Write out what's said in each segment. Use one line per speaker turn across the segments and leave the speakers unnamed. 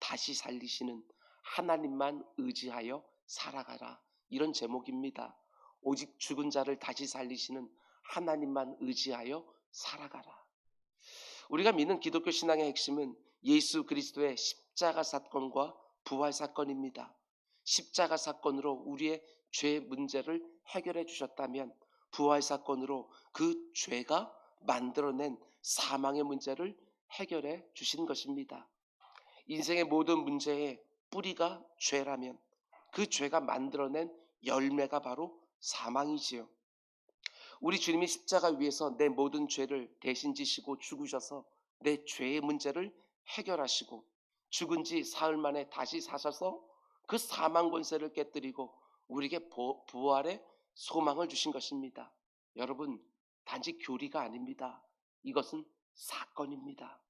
다시 살리시는 하나님만 의지하여 살아가라. 이런 제목입니다. 오직 죽은 자를 다시 살리시는 하나님만 의지하여 살아가라. 우리가 믿는 기독교 신앙의 핵심은 예수 그리스도의 십자가 사건과 부활 사건입니다. 십자가 사건으로 우리의 죄 문제를 해결해 주셨다면 부활 사건으로 그 죄가 만들어낸 사망의 문제를 해결해 주신 것입니다. 인생의 모든 문제의 뿌리가 죄라면 그 죄가 만들어낸 열매가 바로 사망이지요. 우리 주님이 십자가 위에서 내 모든 죄를 대신 지시고 죽으셔서 내 죄의 문제를 해결하시고 죽은 지 사흘 만에 다시 사셔서 그 사망 권세를 깨뜨리고 우리에게 부활의 소망을 주신 것입니다. 여러분, 단지 교리가 아닙니다. 이것은 사건입니다.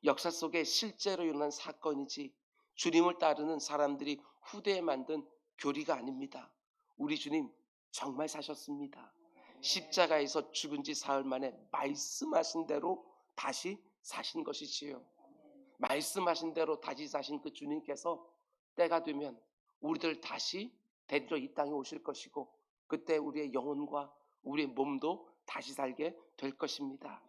역사 속에 실제로 일어난 사건이지 주님을 따르는 사람들이 후대에 만든 교리가 아닙니다. 우리 주님 정말 사셨습니다. 십자가에서 죽은 지 사흘 만에 말씀하신 대로 다시 사신 것이지요. 말씀하신 대로 다시 사신 그 주님께서 때가 되면 우리들 다시 데리러 이 땅에 오실 것이고 그때 우리의 영혼과 우리의 몸도 다시 살게 될 것입니다.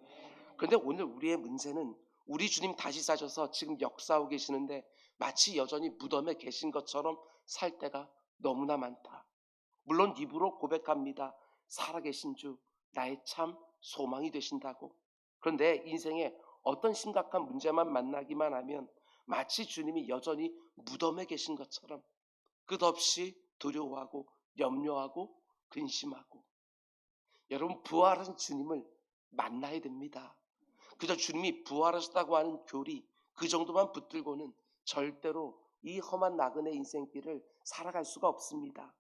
그런데 오늘 우리의 문제는 우리 주님 다시 사셔서 지금 역사하고 계시는데 마치 여전히 무덤에 계신 것처럼 살 때가 너무나 많다. 물론 입으로 고백합니다. 살아계신 주 나의 참 소망이 되신다고. 그런데 인생에 어떤 심각한 문제만 만나기만 하면 마치 주님이 여전히 무덤에 계신 것처럼 끝없이 두려워하고 염려하고 근심하고. 여러분, 부활하신 주님을 만나야 됩니다. 그저 주님이 부활하셨다고 하는 교리 그 정도만 붙들고는 절대로 이 험한 나그네 인생길을 살아갈 수가 없습니다.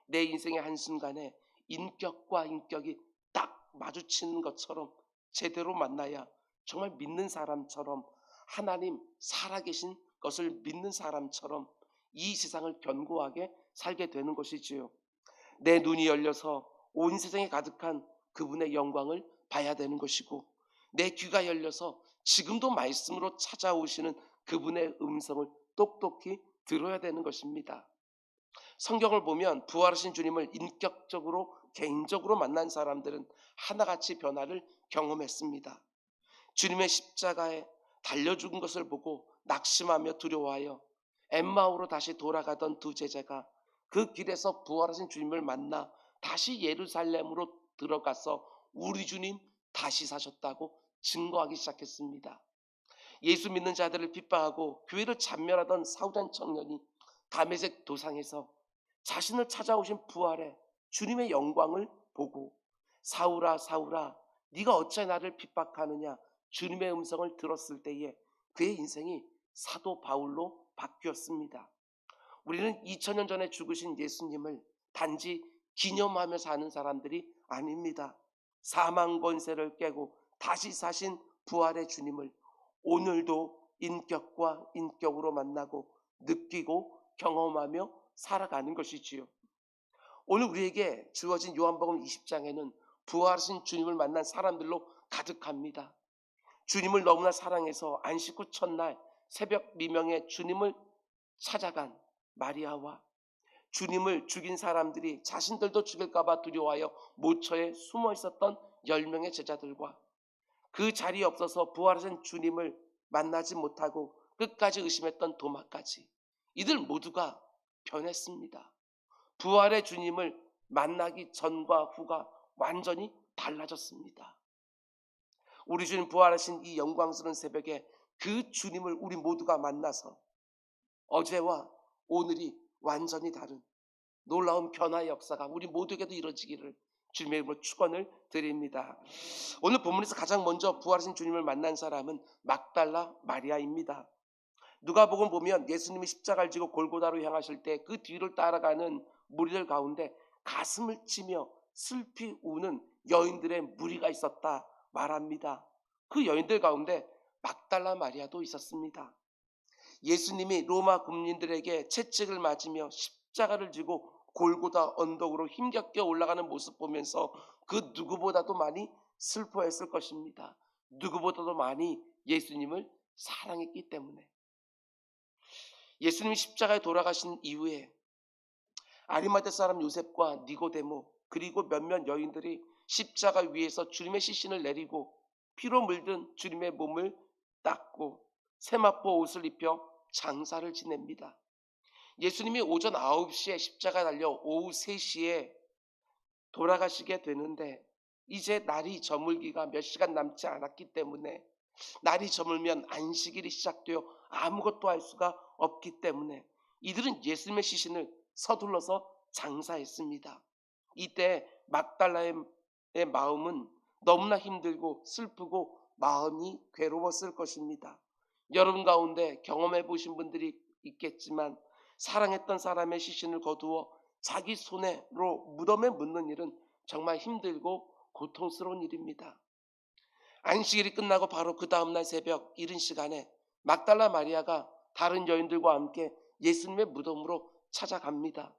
내 인생의 한순간에 인격과 인격이 딱 마주치는 것처럼 제대로 만나야 정말 믿는 사람처럼 하나님 살아계신 것을 믿는 사람처럼 이 세상을 견고하게 살게 되는 것이지요. 내 눈이 열려서 온 세상에 가득한 그분의 영광을 봐야 되는 것이고 내 귀가 열려서 지금도 말씀으로 찾아오시는 그분의 음성을 똑똑히 들어야 되는 것입니다. 성경을 보면 부활하신 주님을 인격적으로 개인적으로 만난 사람들은 하나같이 변화를 경험했습니다. 주님의 십자가에 달려 죽은 것을 보고 낙심하며 두려워하여 엠마오로 다시 돌아가던 두 제자가 그 길에서 부활하신 주님을 만나 다시 예루살렘으로 들어가서 우리 주님 다시 사셨다고 증거하기 시작했습니다. 예수 믿는 자들을 핍박하고 교회를 잔멸하던 사우잔 청년이 다메섹 도상에서 자신을 찾아오신 부활의 주님의 영광을 보고 사울아 사울아 네가 어찌 나를 핍박하느냐 주님의 음성을 들었을 때에 그의 인생이 사도 바울로 바뀌었습니다. 우리는 2000년 전에 죽으신 예수님을 단지 기념하며 사는 사람들이 아닙니다. 사망 권세를 깨고 다시 사신 부활의 주님을 오늘도 인격과 인격으로 만나고 느끼고 경험하며 살아가는 것이지요. 오늘 우리에게 주어진 요한복음 20장에는 부활하신 주님을 만난 사람들로 가득합니다. 주님을 너무나 사랑해서 안식 후 첫날 새벽 미명에 주님을 찾아간 마리아와 주님을 죽인 사람들이 자신들도 죽일까 봐 두려워하여 모처에 숨어 있었던 10명의 제자들과 그 자리에 없어서 부활하신 주님을 만나지 못하고 끝까지 의심했던 도마까지 이들 모두가 변했습니다. 부활의 주님을 만나기 전과 후가 완전히 달라졌습니다. 우리 주님 부활하신 이 영광스러운 새벽에 그 주님을 우리 모두가 만나서 어제와 오늘이 완전히 다른 놀라운 변화의 역사가 우리 모두에게도 이루어지기를 주님의 이름으로 축원을 드립니다. 오늘 본문에서 가장 먼저 부활하신 주님을 만난 사람은 막달라 마리아입니다. 누가복음 보면 예수님이 십자가를 지고 골고다로 향하실 때 그 뒤를 따라가는 무리들 가운데 가슴을 치며 슬피 우는 여인들의 무리가 있었다 말합니다. 그 여인들 가운데 막달라 마리아도 있었습니다. 예수님이 로마 군인들에게 채찍을 맞으며 십자가를 지고 골고다 언덕으로 힘겹게 올라가는 모습 보면서 그 누구보다도 많이 슬퍼했을 것입니다. 누구보다도 많이 예수님을 사랑했기 때문에. 예수님이 십자가에 돌아가신 이후에 아리마대 사람 요셉과 니고데모 그리고 몇몇 여인들이 십자가 위에서 주님의 시신을 내리고 피로 물든 주님의 몸을 닦고 세마포 옷을 입혀 장사를 지냅니다. 예수님이 오전 9시에 십자가 달려 오후 3시에 돌아가시게 되는데 이제 날이 저물기가 몇 시간 남지 않았기 때문에 날이 저물면 안식일이 시작되어 아무것도 할 수가 없기 때문에 이들은 예수님의 시신을 서둘러서 장사했습니다. 이때 막달라의 마음은 너무나 힘들고 슬프고 마음이 괴로웠을 것입니다. 여러분 가운데 경험해 보신 분들이 있겠지만 사랑했던 사람의 시신을 거두어 자기 손으로 무덤에 묻는 일은 정말 힘들고 고통스러운 일입니다. 안식일이 끝나고 바로 그 다음날 새벽 이른 시간에 막달라 마리아가 다른 여인들과 함께 예수님의 무덤으로 찾아갑니다.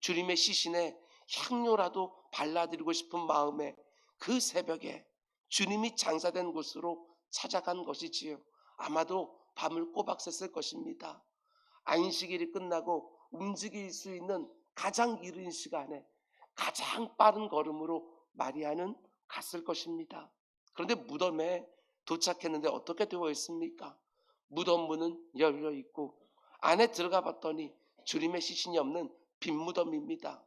주님의 시신에 향료라도 발라드리고 싶은 마음에 그 새벽에 주님이 장사된 곳으로 찾아간 것이지요. 아마도 밤을 꼬박 샜을 것입니다. 안식일이 끝나고 움직일 수 있는 가장 이른 시간에 가장 빠른 걸음으로 마리아는 갔을 것입니다. 그런데 무덤에 도착했는데 어떻게 되어 있습니까? 무덤 문은 열려 있고 안에 들어가 봤더니 주님의 시신이 없는 빈 무덤입니다.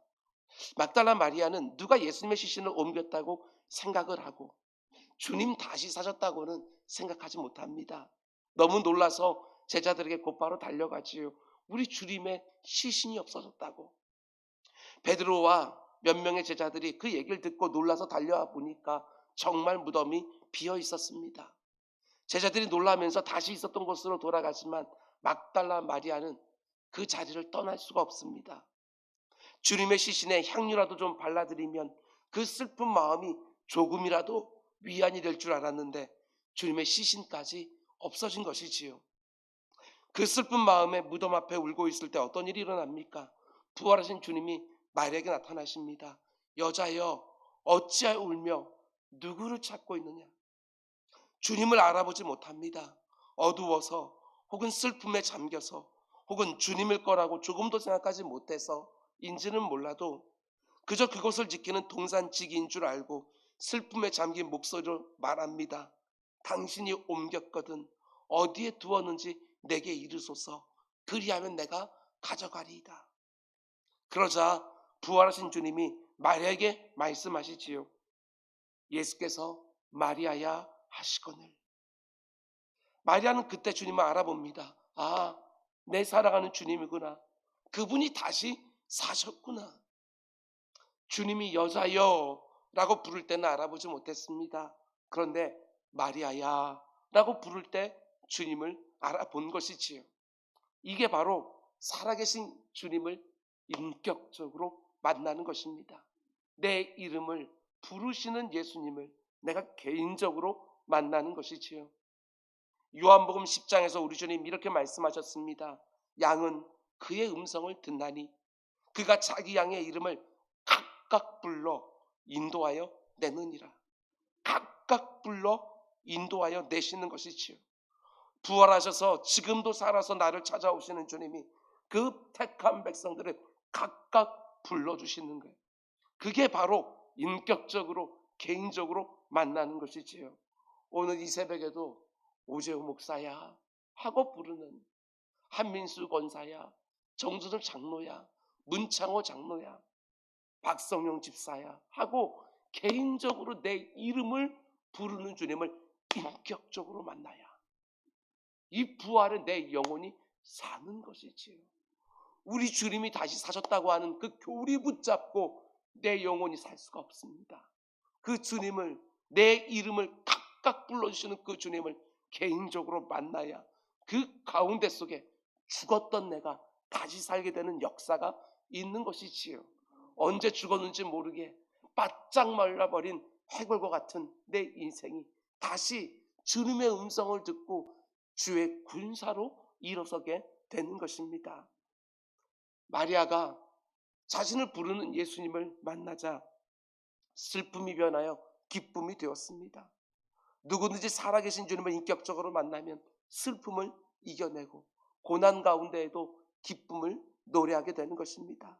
막달라 마리아는 누가 예수님의 시신을 옮겼다고 생각을 하고 주님 다시 사셨다고는 생각하지 못합니다. 너무 놀라서 제자들에게 곧바로 달려가지요. 우리 주님의 시신이 없어졌다고. 베드로와 몇 명의 제자들이 그 얘기를 듣고 놀라서 달려와 보니까 정말 무덤이 비어 있었습니다. 제자들이 놀라면서 다시 있었던 곳으로 돌아가지만 막달라 마리아는 그 자리를 떠날 수가 없습니다. 주님의 시신에 향유라도 좀 발라드리면 그 슬픈 마음이 조금이라도 위안이 될 줄 알았는데 주님의 시신까지 없어진 것이지요. 그 슬픈 마음에 무덤 앞에 울고 있을 때 어떤 일이 일어납니까? 부활하신 주님이 마리아에게 나타나십니다. 여자여 어찌하여 울며 누구를 찾고 있느냐? 주님을 알아보지 못합니다. 어두워서 혹은 슬픔에 잠겨서 혹은 주님일 거라고 조금도 생각하지 못해서 인지는 몰라도 그저 그것을 지키는 동산지기인 줄 알고 슬픔에 잠긴 목소리로 말합니다. 당신이 옮겼거든 어디에 두었는지 내게 이르소서. 그리하면 내가 가져가리이다. 그러자 부활하신 주님이 마리아에게 말씀하시지요. 예수께서 마리아야 하시거늘. 마리아는 그때 주님을 알아봅니다. 아, 내 사랑하는 주님이구나. 그분이 다시 사셨구나. 주님이 여자여 라고 부를 때는 알아보지 못했습니다. 그런데 마리아야 라고 부를 때 주님을 알아본 것이지요. 이게 바로 살아계신 주님을 인격적으로 만나는 것입니다. 내 이름을 부르시는 예수님을 내가 개인적으로 만나는 것이지요. 요한복음 10장에서 우리 주님 이렇게 말씀하셨습니다. 양은 그의 음성을 듣나니 그가 자기 양의 이름을 각각 불러 인도하여 내느니라. 각각 불러 인도하여 내시는 것이지요. 부활하셔서 지금도 살아서 나를 찾아오시는 주님이 그 택한 백성들을 각각 불러주시는 거예요. 그게 바로 인격적으로 개인적으로 만나는 것이지요. 오늘 이 새벽에도 오재호 목사야 하고 부르는 한민수 권사야, 정준을 장로야, 문창호 장로야, 박성용 집사야 하고 개인적으로 내 이름을 부르는 주님을 인격적으로 만나야 이 부활은 내 영혼이 사는 것이지요. 우리 주님이 다시 사셨다고 하는 그 교리 붙잡고 내 영혼이 살 수가 없습니다. 그 주님을, 내 이름을 각각 불러주시는 그 주님을 개인적으로 만나야 그 가운데 속에 죽었던 내가 다시 살게 되는 역사가 있는 것이지요. 언제 죽었는지 모르게 바짝 말라버린 해골과 같은 내 인생이 다시 주님의 음성을 듣고 주의 군사로 일어서게 되는 것입니다. 마리아가 자신을 부르는 예수님을 만나자 슬픔이 변하여 기쁨이 되었습니다. 누구든지 살아계신 주님을 인격적으로 만나면 슬픔을 이겨내고 고난 가운데에도 기쁨을 노래하게 되는 것입니다.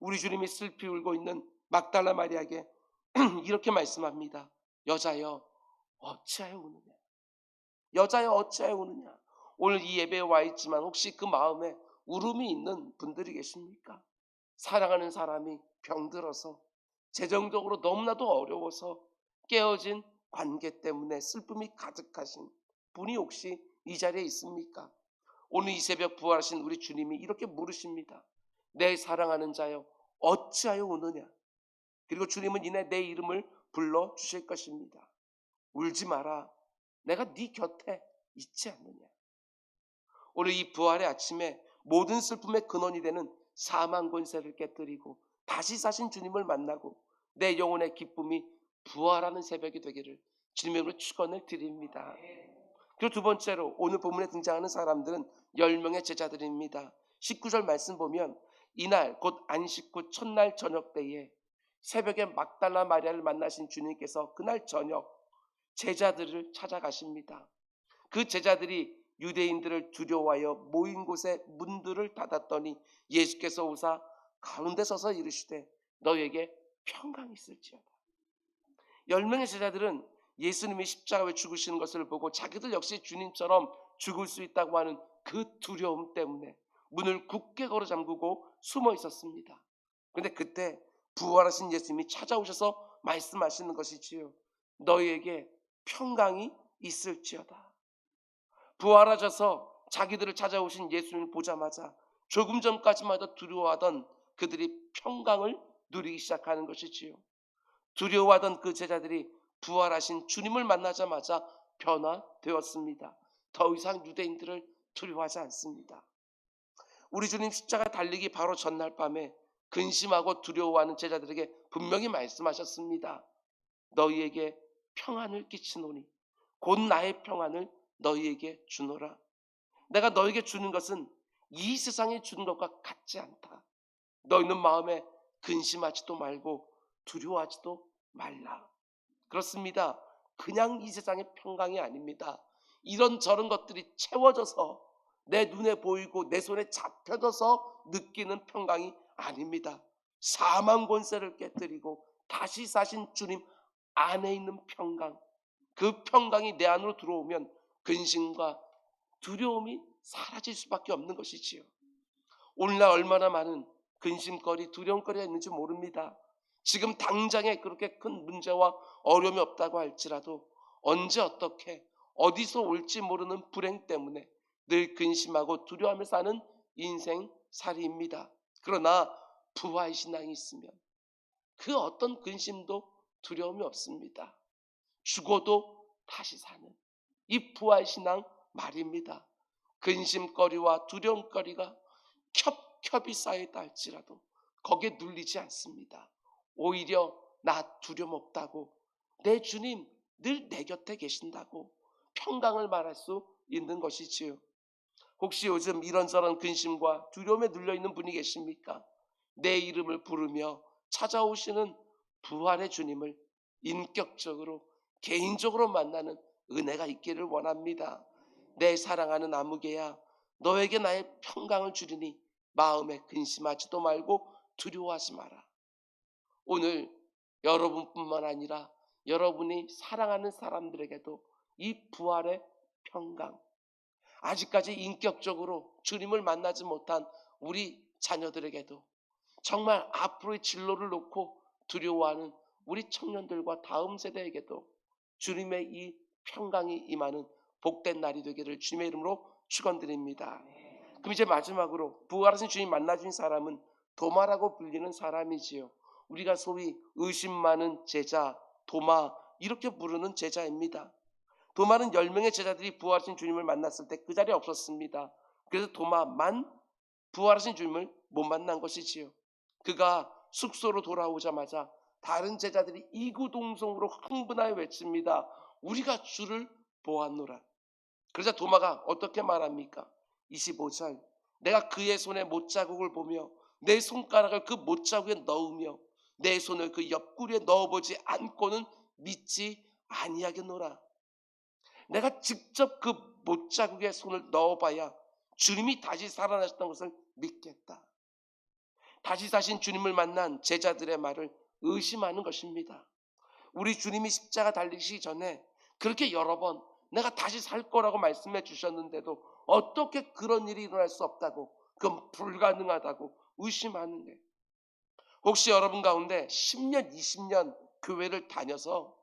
우리 주님이 슬피 울고 있는 막달라 마리아에게 이렇게 말씀합니다. 여자여 어찌하여 우느냐. 여자여 어찌하여 우느냐. 오늘 이 예배에 와 있지만 혹시 그 마음에 울음이 있는 분들이 계십니까? 사랑하는 사람이 병들어서 재정적으로 너무나도 어려워서 깨어진 관계 때문에 슬픔이 가득하신 분이 혹시 이 자리에 있습니까? 오늘 이 새벽 부활하신 우리 주님이 이렇게 물으십니다. 내 사랑하는 자여 어찌하여 우느냐. 그리고 주님은 이내 내 이름을 불러주실 것입니다. 울지 마라. 내가 네 곁에 있지 않느냐. 오늘 이 부활의 아침에 모든 슬픔의 근원이 되는 사망 권세를 깨뜨리고 다시 사신 주님을 만나고 내 영혼의 기쁨이 부활하는 새벽이 되기를 주님으로 축원을 드립니다. 그리고 두 번째로 오늘 본문에 등장하는 사람들은 10명의 제자들입니다. 19절 말씀 보면 이날 곧 안식 후 첫날 저녁 때에 새벽에 막달라 마리아를 만나신 주님께서 그날 저녁 제자들을 찾아가십니다. 그 제자들이 유대인들을 두려워하여 모인 곳에 문들을 닫았더니 예수께서 오사 가운데 서서 이르시되 너에게 평강이 있을지어다. 10명의 제자들은 예수님이 십자가에 죽으시는 것을 보고 자기들 역시 주님처럼 죽을 수 있다고 하는 그 두려움 때문에 문을 굳게 걸어 잠그고 숨어 있었습니다. 그런데 그때 부활하신 예수님이 찾아오셔서 말씀하시는 것이지요. 너희에게 평강이 있을지어다. 부활하셔서 자기들을 찾아오신 예수님을 보자마자 조금 전까지만 해도 두려워하던 그들이 평강을 누리기 시작하는 것이지요. 두려워하던 그 제자들이 부활하신 주님을 만나자마자 변화되었습니다. 더 이상 유대인들을 두려워하지 않습니다. 우리 주님 십자가 달리기 바로 전날 밤에 근심하고 두려워하는 제자들에게 분명히 말씀하셨습니다. 너희에게 평안을 끼치노니 곧 나의 평안을 너희에게 주노라. 내가 너희에게 주는 것은 이 세상에 주는 것과 같지 않다. 너희는 마음에 근심하지도 말고 두려워하지도 말라. 그렇습니다. 그냥 이 세상의 평강이 아닙니다. 이런저런 것들이 채워져서 내 눈에 보이고 내 손에 잡혀져서 느끼는 평강이 아닙니다. 사망 권세를 깨뜨리고 다시 사신 주님 안에 있는 평강, 그 평강이 내 안으로 들어오면 근심과 두려움이 사라질 수밖에 없는 것이지요. 오늘날 얼마나 많은 근심거리, 두려움거리가 있는지 모릅니다. 지금 당장에 그렇게 큰 문제와 어려움이 없다고 할지라도 언제 어떻게 어디서 올지 모르는 불행 때문에 늘 근심하고 두려워하며 사는 인생살이입니다. 그러나 부활 신앙이 있으면 그 어떤 근심도 두려움이 없습니다. 죽어도 다시 사는 이 부활 신앙 말입니다. 근심거리와 두려움거리가 겹겹이 쌓여있다 할지라도 거기에 눌리지 않습니다. 오히려 나 두려움 없다고, 내 주님 늘 내 곁에 계신다고 평강을 말할 수 있는 것이지요. 혹시 요즘 이런저런 근심과 두려움에 눌려있는 분이 계십니까? 내 이름을 부르며 찾아오시는 부활의 주님을 인격적으로 개인적으로 만나는 은혜가 있기를 원합니다. 내 사랑하는 아무개야, 너에게 나의 평강을 주리니 마음에 근심하지도 말고 두려워하지 마라. 오늘 여러분뿐만 아니라 여러분이 사랑하는 사람들에게도 이 부활의 평강, 아직까지 인격적으로 주님을 만나지 못한 우리 자녀들에게도, 정말 앞으로의 진로를 놓고 두려워하는 우리 청년들과 다음 세대에게도 주님의 이 평강이 임하는 복된 날이 되기를 주님의 이름으로 축원드립니다. 그럼 이제 마지막으로 부활하신 주님 만나준 사람은 도마라고 불리는 사람이지요. 우리가 소위 의심 많은 제자, 도마 이렇게 부르는 제자입니다. 도마는 10명의 제자들이 부활하신 주님을 만났을 때 그 자리에 없었습니다. 그래서 도마만 부활하신 주님을 못 만난 것이지요. 그가 숙소로 돌아오자마자 다른 제자들이 이구동성으로 흥분하여 외칩니다. 우리가 주를 보았노라. 그러자 도마가 어떻게 말합니까? 25절, 내가 그의 손에 못자국을 보며 내 손가락을 그 못자국에 넣으며 내 손을 그 옆구리에 넣어보지 않고는 믿지 아니하겠노라. 내가 직접 그 못자국에 손을 넣어봐야 주님이 다시 살아나셨던 것을 믿겠다. 다시 사신 주님을 만난 제자들의 말을 의심하는 것입니다. 우리 주님이 십자가 달리시기 전에 그렇게 여러 번 내가 다시 살 거라고 말씀해 주셨는데도 어떻게 그런 일이 일어날 수 없다고, 그건 불가능하다고 의심하느냐. 혹시 여러분 가운데 10년, 20년 교회를 다녀서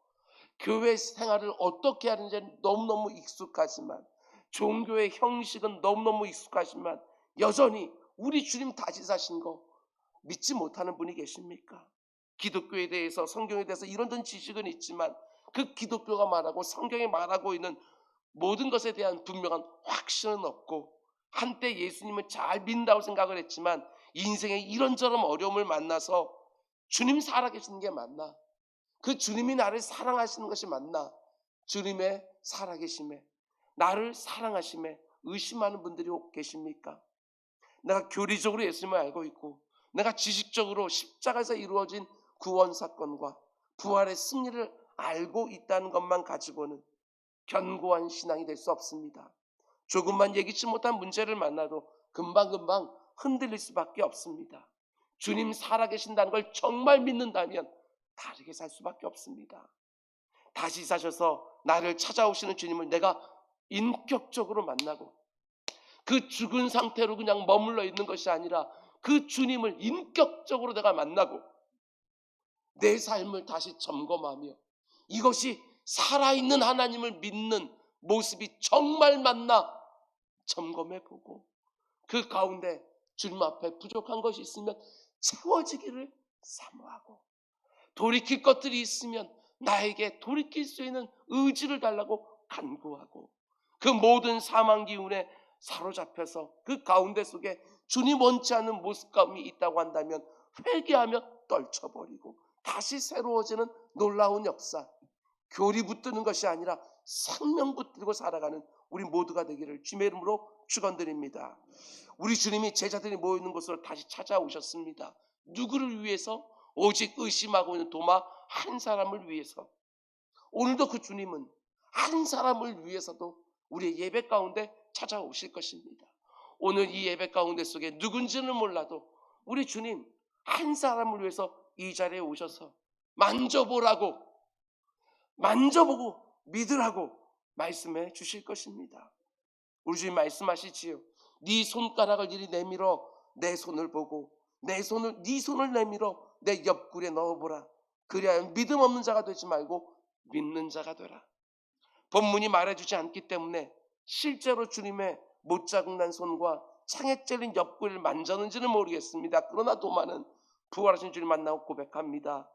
교회 생활을 어떻게 하는지 너무너무 익숙하지만, 종교의 형식은 너무너무 익숙하지만 여전히 우리 주님 다시 사신 거 믿지 못하는 분이 계십니까? 기독교에 대해서, 성경에 대해서 이런저런 지식은 있지만 그 기독교가 말하고 성경이 말하고 있는 모든 것에 대한 분명한 확신은 없고, 한때 예수님을 잘 믿는다고 생각을 했지만 인생에 이런저런 어려움을 만나서 주님 살아계시는 게 맞나? 그 주님이 나를 사랑하시는 것이 맞나? 주님의 살아계심에, 나를 사랑하심에 의심하는 분들이 혹 계십니까? 내가 교리적으로 예수님을 알고 있고, 내가 지식적으로 십자가에서 이루어진 구원 사건과 부활의 승리를 알고 있다는 것만 가지고는 견고한 신앙이 될 수 없습니다. 조금만 예기치 못한 문제를 만나도 금방금방 흔들릴 수밖에 없습니다. 주님 살아계신다는 걸 정말 믿는다면 다르게 살 수밖에 없습니다. 다시 사셔서 나를 찾아오시는 주님을 내가 인격적으로 만나고, 그 죽은 상태로 그냥 머물러 있는 것이 아니라 그 주님을 인격적으로 내가 만나고 내 삶을 다시 점검하며 이것이 살아있는 하나님을 믿는 모습이 정말 맞나 점검해보고, 그 가운데 주님 앞에 부족한 것이 있으면 채워지기를 사모하고, 돌이킬 것들이 있으면 나에게 돌이킬 수 있는 의지를 달라고 간구하고, 그 모든 사망 기운에 사로잡혀서 그 가운데 속에 주님 원치 않는 모습감이 있다고 한다면 회개하며 떨쳐버리고 다시 새로워지는 놀라운 역사, 교리 붙드는 것이 아니라 생명 붙들고 살아가는 우리 모두가 되기를 주님의 이름으로 축원드립니다. 우리 주님이 제자들이 모이는 곳으로 다시 찾아오셨습니다. 누구를 위해서? 오직 의심하고 있는 도마 한 사람을 위해서. 오늘도 그 주님은 한 사람을 위해서도 우리의 예배 가운데 찾아오실 것입니다. 오늘 이 예배 가운데 속에 누군지는 몰라도 우리 주님 한 사람을 위해서 이 자리에 오셔서 만져보고 믿으라고 말씀해 주실 것입니다. 우리 주님 말씀하시지요. 네 손가락을 이리 내밀어 내 손을 보고 네 손을 내밀어 내 옆구리에 넣어보라. 그리하여 믿음 없는 자가 되지 말고 믿는 자가 되라. 본문이 말해주지 않기 때문에 실제로 주님의 못 자국난 손과 창에 찔린 옆구리를 만졌는지는 모르겠습니다. 그러나 도마는 부활하신 주님 만나고 고백합니다.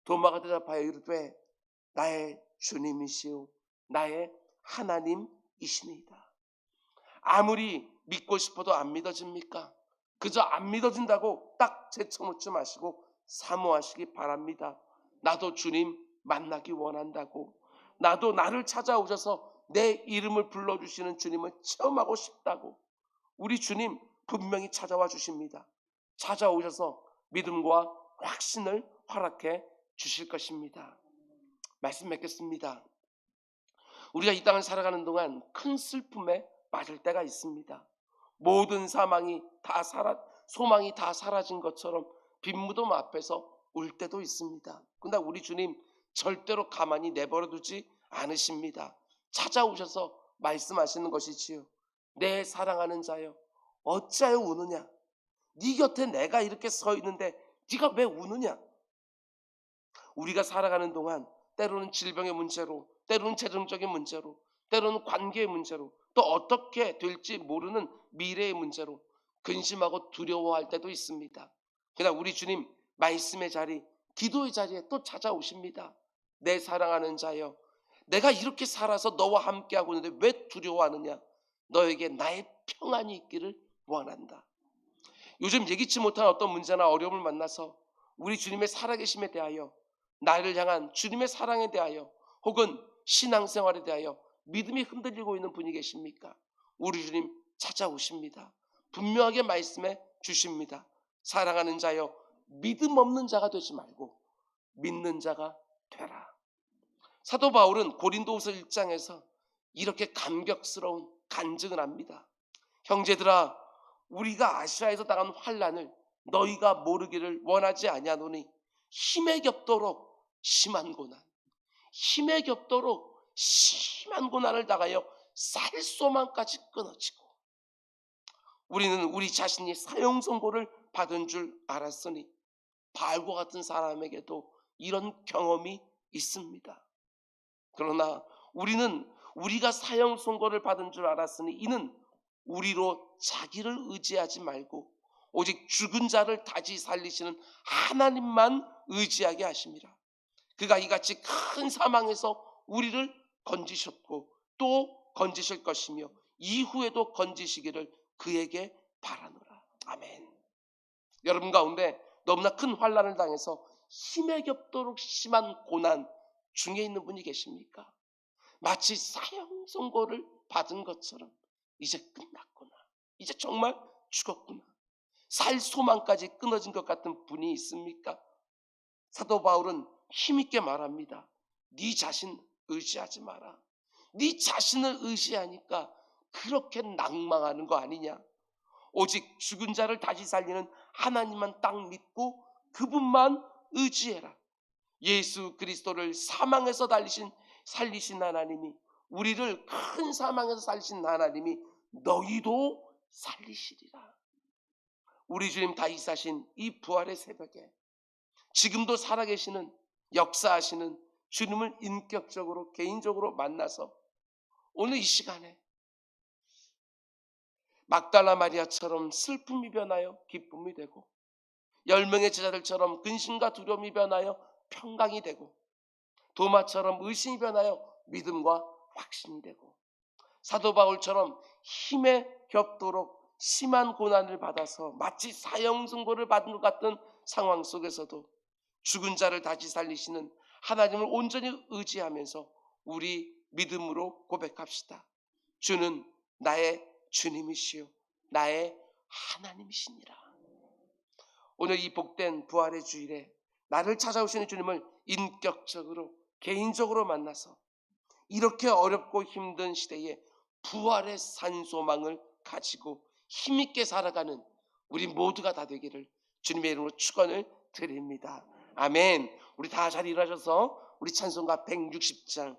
도마가 대답하여 이르되 나의 주님이시오 나의 하나님이시니이다. 아무리 믿고 싶어도 안 믿어집니까? 그저 안 믿어진다고 딱 제쳐놓지 마시고 사모하시기 바랍니다. 나도 주님 만나기 원한다고, 나도 나를 찾아오셔서 내 이름을 불러주시는 주님을 체험하고 싶다고. 우리 주님 분명히 찾아와 주십니다. 찾아오셔서 믿음과 확신을 허락해 주실 것입니다. 말씀 맺겠습니다. 우리가 이 땅을 살아가는 동안 큰 슬픔에 빠질 때가 있습니다. 모든 소망이 다 사라진 것처럼 빈무덤 앞에서 울 때도 있습니다. 그러나 우리 주님 절대로 가만히 내버려 두지 않으십니다. 찾아오셔서 말씀하시는 것이지요. 내 사랑하는 자여 어찌하여 우느냐? 네 곁에 내가 이렇게 서 있는데 네가 왜 우느냐? 우리가 살아가는 동안 때로는 질병의 문제로, 때로는 재정적인 문제로, 때로는 관계의 문제로, 또 어떻게 될지 모르는 미래의 문제로 근심하고 두려워할 때도 있습니다. 그러나 우리 주님 말씀의 자리, 기도의 자리에 또 찾아오십니다. 내 사랑하는 자여 내가 이렇게 살아서 너와 함께하고 있는데 왜 두려워하느냐? 너에게 나의 평안이 있기를 원한다. 요즘 예기치 못한 어떤 문제나 어려움을 만나서 우리 주님의 살아계심에 대하여, 나를 향한 주님의 사랑에 대하여, 혹은 신앙생활에 대하여 믿음이 흔들리고 있는 분이 계십니까? 우리 주님 찾아오십니다. 분명하게 말씀해 주십니다. 사랑하는 자여 믿음 없는 자가 되지 말고 믿는 자가 되라. 사도 바울은 고린도후서 1장에서 이렇게 감격스러운 간증을 합니다. 형제들아, 우리가 아시아에서 당한 환난을 너희가 모르기를 원하지 아니하노니 힘에 겹도록 심한 고난, 힘에 겹도록 심한 고난을 당하여 살소망까지 끊어지고, 우리는 우리 자신이 사형 선고를 받은 줄 알았으니 바울과 같은 사람에게도 이런 경험이 있습니다. 그러나 우리는 우리가 사형 선고를 받은 줄 알았으니 이는 우리로 자기를 의지하지 말고 오직 죽은 자를 다시 살리시는 하나님만 의지하게 하십니다. 그가 이같이 큰 사망에서 우리를 건지셨고 또 건지실 것이며 이후에도 건지시기를 그에게 바라노라. 아멘. 여러분 가운데 너무나 큰 환난을 당해서 힘에 겹도록 심한 고난 중에 있는 분이 계십니까? 마치 사형 선고를 받은 것처럼 이제 끝났구나, 이제 정말 죽었구나, 살 소망까지 끊어진 것 같은 분이 있습니까? 사도 바울은 힘있게 말합니다. 네 자신 의지하지 마라. 네 자신을 의지하니까 그렇게 낭망하는 거 아니냐. 오직 죽은 자를 다시 살리는 하나님만 딱 믿고 그분만 의지해라. 예수 그리스도를 사망에서 살리신 하나님이, 우리를 큰 사망에서 살리신 하나님이 너희도 살리시리라. 우리 주님 다윗하신 이 부활의 새벽에 지금도 살아계시는, 역사하시는 주님을 인격적으로 개인적으로 만나서 오늘 이 시간에 막달라 마리아처럼 슬픔이 변하여 기쁨이 되고, 10명의 제자들처럼 근심과 두려움이 변하여 평강이 되고, 도마처럼 의심이 변하여 믿음과 확신이 되고, 사도 바울처럼 힘에 겹도록 심한 고난을 받아서 마치 사형 선고를 받은 것 같은 상황 속에서도 죽은 자를 다시 살리시는 하나님을 온전히 의지하면서 우리 믿음으로 고백합시다. 주는 나의 주님이시요 나의 하나님이시니라. 오늘 이 복된 부활의 주일에 나를 찾아오시는 주님을 인격적으로 개인적으로 만나서 이렇게 어렵고 힘든 시대에 부활의 산소망을 가지고 힘있게 살아가는 우리 모두가 다 되기를 주님의 이름으로 축원을 드립니다. 아멘. 우리 다 자리 일어나셔서 우리 찬송가 160장